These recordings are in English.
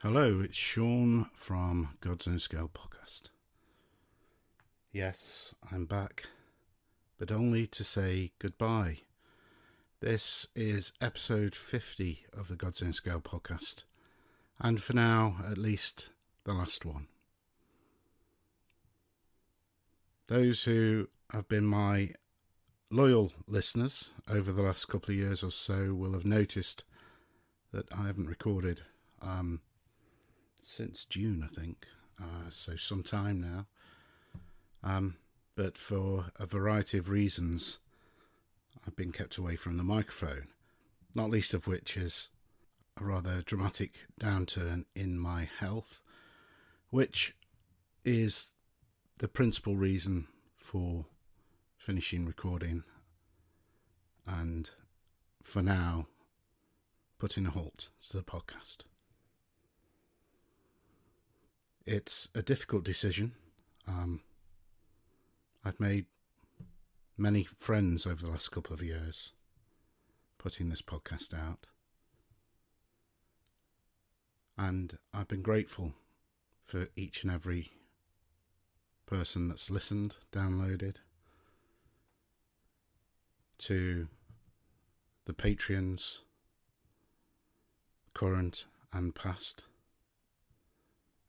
Hello, it's Sean from God's Own Scale podcast. Yes, I'm back, but only to say goodbye. This is episode 50 of the God's Own Scale podcast, and for now, at least, the last one. Those who have been my loyal listeners over the last couple of years or so will have noticed that I haven't recorded since June, I think, so some time now. But for a variety of reasons, I've been kept away from the microphone, not least of which is a rather dramatic downturn in my health, which is the principal reason for finishing recording and, for now, putting a halt to the podcast. It's a difficult decision. I've made many friends over the last couple of years putting this podcast out, and I've been grateful for each and every person that's listened, downloaded, to the Patreons, current and past,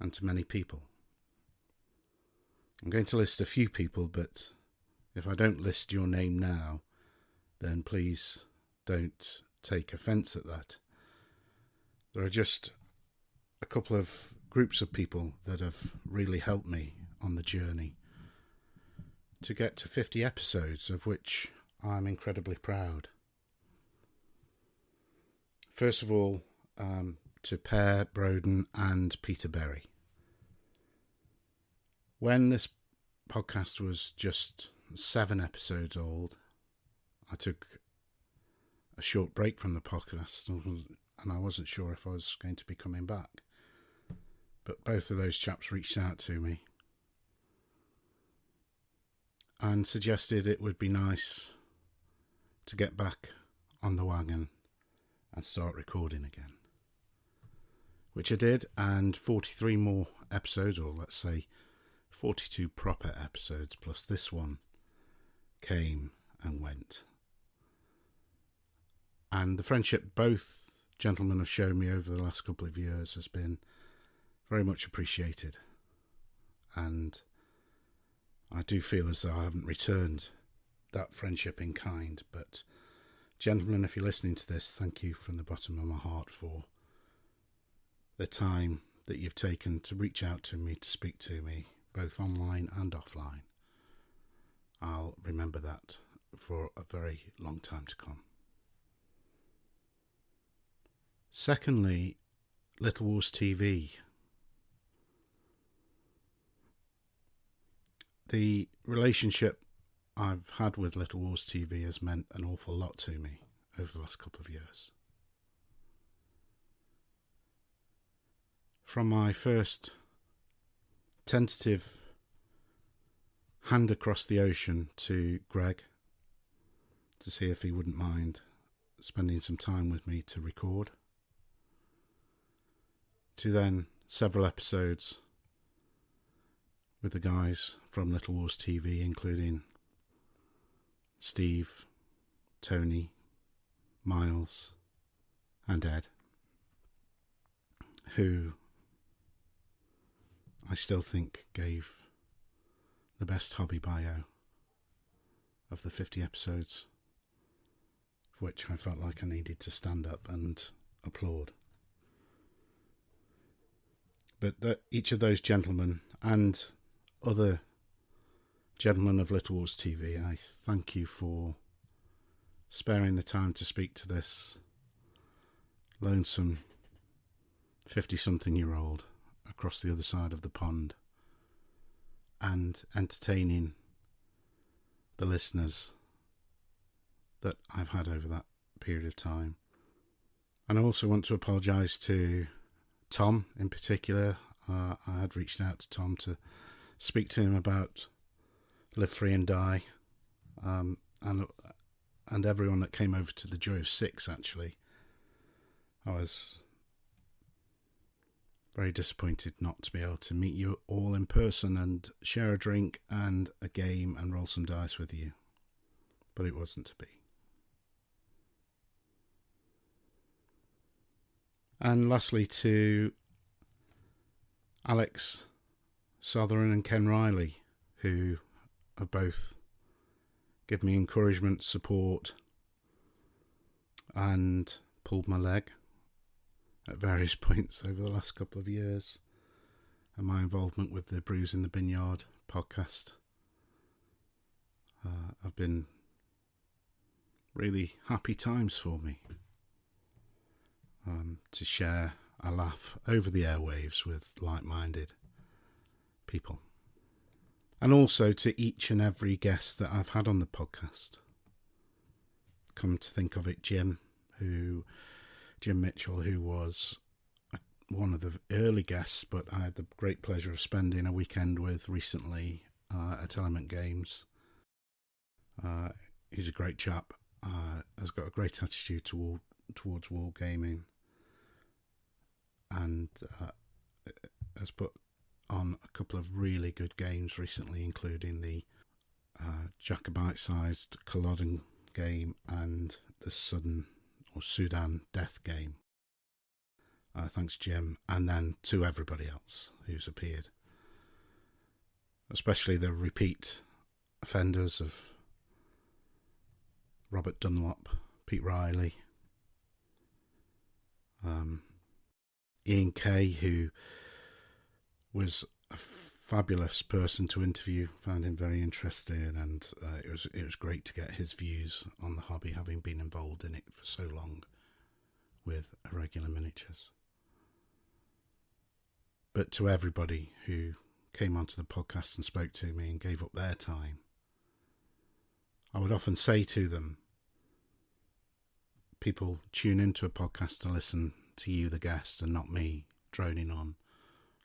and to many people. I'm going to list a few people, but if I don't list your name now, then please don't take offence at that. There are just a couple of groups of people that have really helped me on the journey to get to 50 episodes, of which I'm incredibly proud. First of all, to Per Broden and Peter Berry. When this podcast was just 7 episodes old, I took a short break from the podcast and I wasn't sure if I was going to be coming back. But both of those chaps reached out to me and suggested it would be nice to get back on the wagon and start recording again. Which I did, and 43 more episodes, or let's say 42 proper episodes plus this one, came and went. And the friendship both gentlemen have shown me over the last couple of years has been very much appreciated. And I do feel as though I haven't returned that friendship in kind. But gentlemen, if you're listening to this, thank you from the bottom of my heart for the time that you've taken to reach out to me, to speak to me, both online and offline. I'll remember that for a very long time to come. Secondly, Little Wars TV. The relationship I've had with Little Wars TV has meant an awful lot to me over the last couple of years. From my first tentative hand across the ocean to Greg to see if he wouldn't mind spending some time with me to record, to then several episodes with the guys from Little Wars TV, including Steve, Tony, Miles and Ed, who I still think gave the best hobby bio of the 50 episodes, for which I felt like I needed to stand up and applaud. But each of those gentlemen and other gentlemen of Little Wars TV, I thank you for sparing the time to speak to this lonesome 50-something-year-old across the other side of the pond and entertaining the listeners that I've had over that period of time. And I also want to apologise to Tom in particular. I had reached out to Tom to speak to him about Live Free and Die, and everyone that came over to the Joy of Six, actually. I was very disappointed not to be able to meet you all in person and share a drink and a game and roll some dice with you. But it wasn't to be. And lastly, to Alex Southern and Ken Riley, who have both given me encouragement, support, and pulled my leg at various points over the last couple of years, and my involvement with the Brews in the Binyard podcast have been really happy times for me, to share a laugh over the airwaves with like-minded people. And also to each and every guest that I've had on the podcast. Come to think of it, Jim Mitchell, who was one of the early guests, but I had the great pleasure of spending a weekend with recently at Element Games. He's a great chap, has got a great attitude towards wargaming, and has put on a couple of really good games recently, including the Jacobite-sized Culloden game and the Sudan Death game. Thanks, Jim, and then to everybody else who's appeared, especially the repeat offenders of Robert Dunlop, Pete Riley, Ian Kay, who was a fabulous person to interview, found him very interesting, and it was great to get his views on the hobby, having been involved in it for so long with Irregular Miniatures. But to everybody who came onto the podcast and spoke to me and gave up their time, I would often say to them, people tune into a podcast to listen to you, the guest, and not me droning on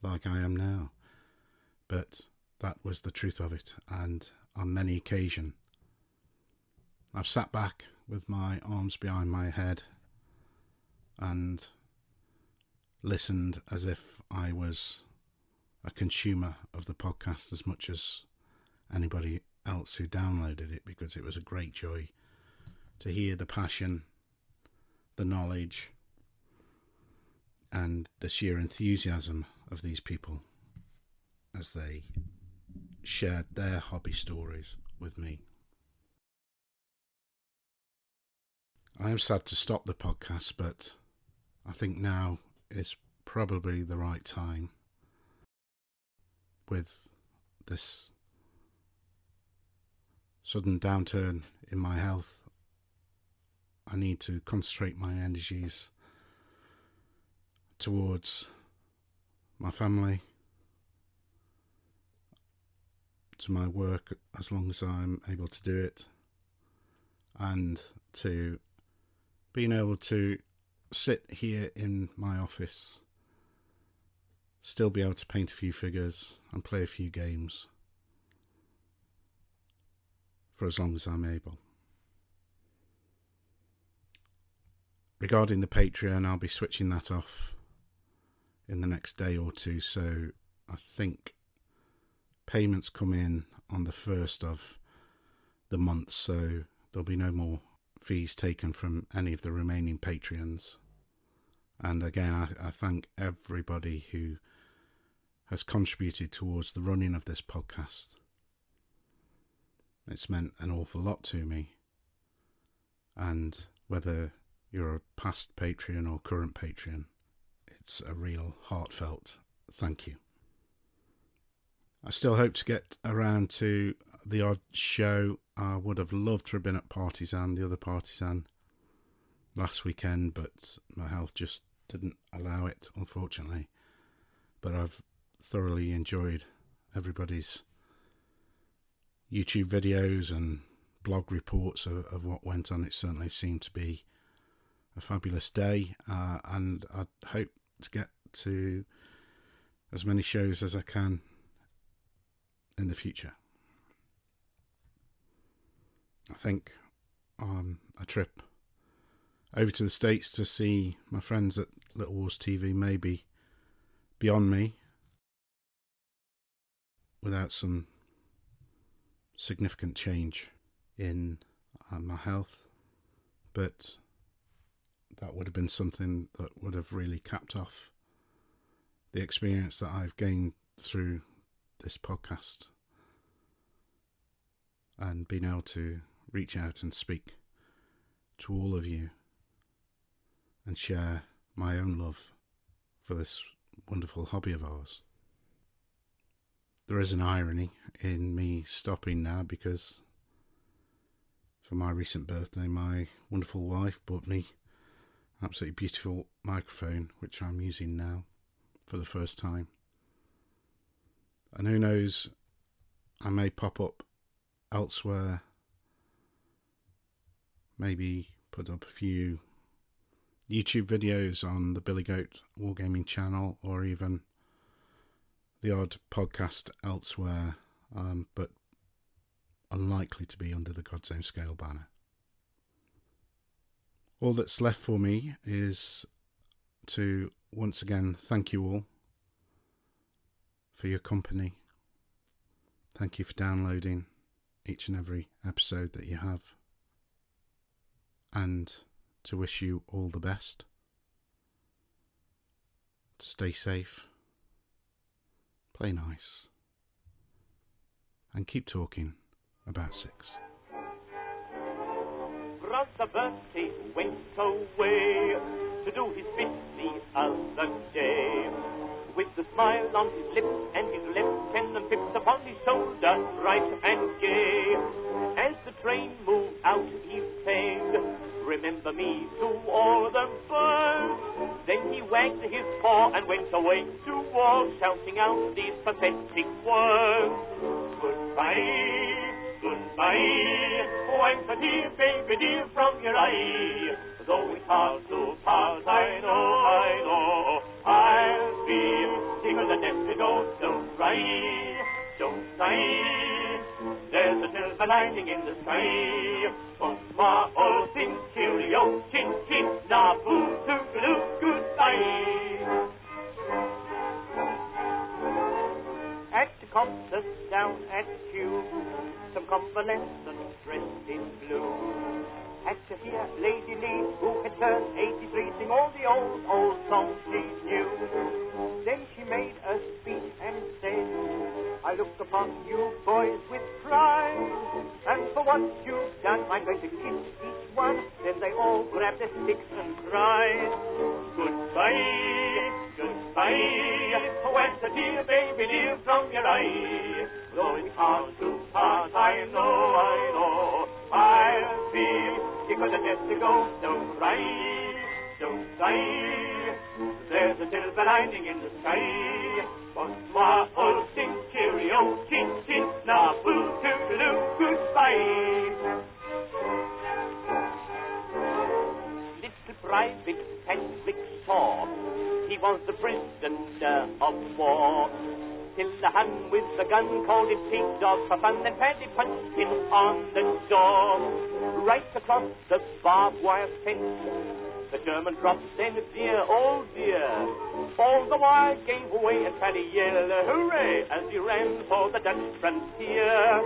like I am now. But that was the truth of it, and on many occasions I've sat back with my arms behind my head and listened as if I was a consumer of the podcast as much as anybody else who downloaded it, because it was a great joy to hear the passion, the knowledge, and the sheer enthusiasm of these people as they shared their hobby stories with me. I am sad to stop the podcast, but I think now is probably the right time. With this sudden downturn in my health, I need to concentrate my energies towards my family, to my work as long as I'm able to do it, and to being able to sit here in my office, still be able to paint a few figures and play a few games for as long as I'm able. Regarding the Patreon, I'll be switching that off in the next day or two, so I think payments come in on the 1st of the month, so there'll be no more fees taken from any of the remaining Patreons. And again, I thank everybody who has contributed towards the running of this podcast. It's meant an awful lot to me, and whether you're a past Patreon or current Patreon, it's a real heartfelt thank you. I still hope to get around to the odd show. I would have loved to have been at Partisan, the other Partisan, last weekend, but my health just didn't allow it, unfortunately. But I've thoroughly enjoyed everybody's YouTube videos and blog reports of what went on. It certainly seemed to be a fabulous day, and I hope to get to as many shows as I can in the future. I think a trip over to the States to see my friends at Little Wars TV may be beyond me without some significant change in my health, but that would have been something that would have really capped off the experience that I've gained through this podcast and being able to reach out and speak to all of you and share my own love for this wonderful hobby of ours. There is an irony in me stopping now because for my recent birthday, my wonderful wife bought me an absolutely beautiful microphone, which I'm using now for the first time. And who knows, I may pop up elsewhere, maybe put up a few YouTube videos on the Billy Goat Wargaming channel, or even the odd podcast elsewhere, but unlikely to be under the Godzone Scale banner. All that's left for me is to once again thank you all for your company. Thank you for downloading each and every episode that you have, and to wish you all the best, to stay safe, play nice, and keep talking about six. Brother Bertie went away to do his bit the other day, with a smile on his lips and his lieutenant pips upon his shoulder, bright and gay. As the train moved out, he said, "Remember me to all the birds." Then he wagged his paw and went away to war, shouting out these pathetic words: "Goodbye, goodbye, oh, I'm so dear, baby dear, from your eye. Though it's hard to part, I know, I'll feel sicker than death to go. Don't cry, don't sigh, there's a silver lining in the sky. Bonsoir, all things, cheerio, chin chin, na-boo, toodaloo, goodbye." At the concert down at Kew, some convalescent dressed in blue had to hear Lady Lee, who had turned 83, sing all the old songs she knew. Then she made a speech and said, "I look upon you boys with pride, and for what you've done, I'm going to kiss each one." Then they all grabbed their sticks and cried, "Goodbye, goodbye, oh, and a dear baby dear from your eye. Though it's hard to part, I know, I'll feel sicker than death to go. Don't cry, don't sigh, there's a silver lining in the sky. Bonsoir, all things, cheerio, chin chin, na-boo, toodaloo, goodbye." Little Private Patrick saw he was the prisoner of war, till the Hun with the gun called it pig dog for fun, and Paddy punched him on the door. Right across the barbed wire fence, the German dropped then dear, oh dear. All the wire gave away and Paddy yelled hooray as he ran for the Dutch frontier.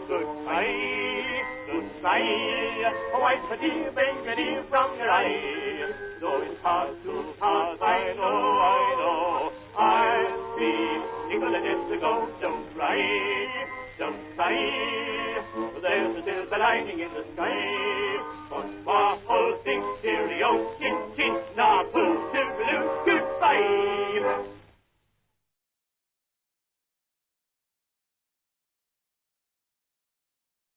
Goodbye, goodbye, oh, I'm so dear, baby dear, from your eye. Though it's hard to part, I know, I'll feel sicker than death to go. Don't cry, don't sigh, there's a silver lining in the sky.